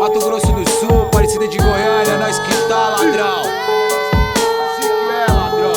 Mato Grosso do Sul, Aparecida de Goiânia, nós que tá, ladrão. Se que é, ladrão.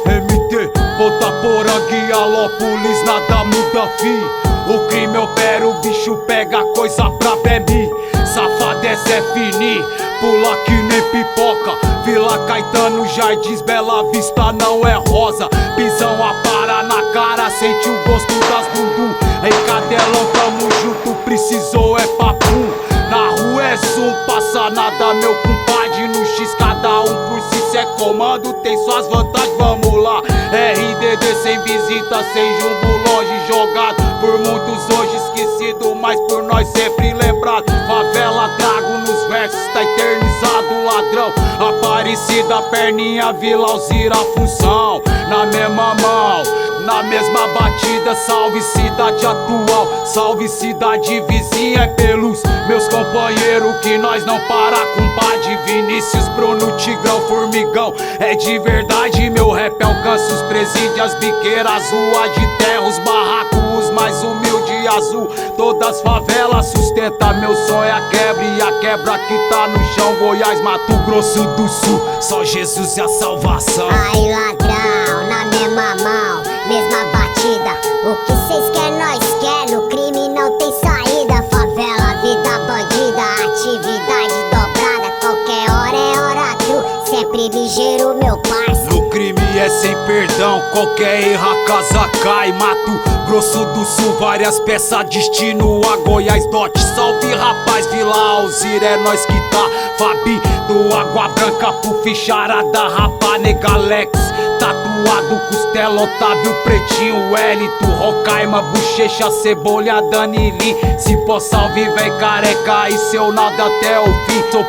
MT, Votaporanga e Alópolis, nada muda, fi. O crime opera, o bicho pega coisa pra beber. Safadeza é fini, pula que nem pipoca. Vila Caetano, Jardins, Bela Vista não é rosa. Pisão apara na cara, sente o gosto das bumbum. Em Cadelão tamo junto, precisou é papum. Na rua é zoom, passa nada meu compadre. No X cada um por si, cê é comando, tem suas vantagens, vamos lá. RDD sem visita, sem jumbo, longe jogado. Por muitos hoje esquecido, mas por nós sempre lembrado. Favela trago nos versos, tá eternizado ladrão. Aparecida, perninha, Vila Alzira, função. Na mesma mão, na mesma batida, salve cidade atual, salve cidade vizinha, é pelos meus companheiros que nós não para, compadre. Vinícius, Bruno, Tigrão, Formigão, é de verdade, meu rap alcança os presídios, as biqueiras, rua de terra, os barracos, os mais humildes azul. Todas as favelas sustenta meu sonho, é a quebra e a quebra que tá no chão. Goiás, Mato Grosso do Sul, só Jesus é a salvação. Ai ladrão, na mesma mão, mesma batida. O que cês quer, nós quer, no crime não tem saída. Favela, vida bandida, atividade dobrada. Qualquer hora é hora true, sempre ligeiro meu parça. No crime é sem perdão, qualquer erro a casa cai. Mato Grosso do Sul, várias peças, destino a Goiás Dote. Salve rapaz, Vila Alzira, é nós que tá. Fabi do Água Branca, Puff, Charada, Rapa, Negalex. Tatuado, Costela, Otávio, Pretinho, Wellington, Rocaima, Bochecha, Cebolha, Danili. Se for salve, vem careca e seu nada até o fim. Sou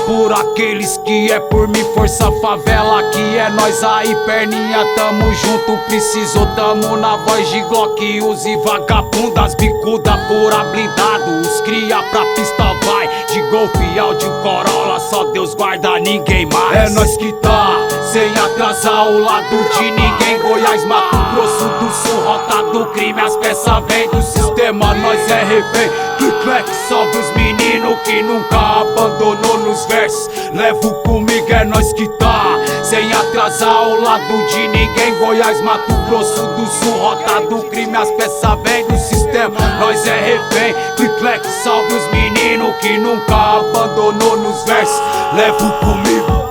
por aqueles que é por mim, força favela, que é nós aí, perninha, tamo junto, precisou, tamo na voz de Glock, use vagabundas, bicuda, fura blindado, os cria pra pista vai, de Golf, Audi, Corolla, só Deus guarda, ninguém mais. É nós que tá, sem atrasar o lado de ninguém, Goiás, Mato Grosso do Sul, rota do crime, as peças vêm do sistema, nós é refém. Kicklek, salve os meninos que nunca abandonou nos versos. Levo comigo, é nós que tá, sem atrasar o lado de ninguém. Goiás, Mato Grosso do Sul, rota do crime, as peças vêm do sistema, nós é refém. Kicklek, salve os meninos que nunca abandonou nos versos. Levo comigo.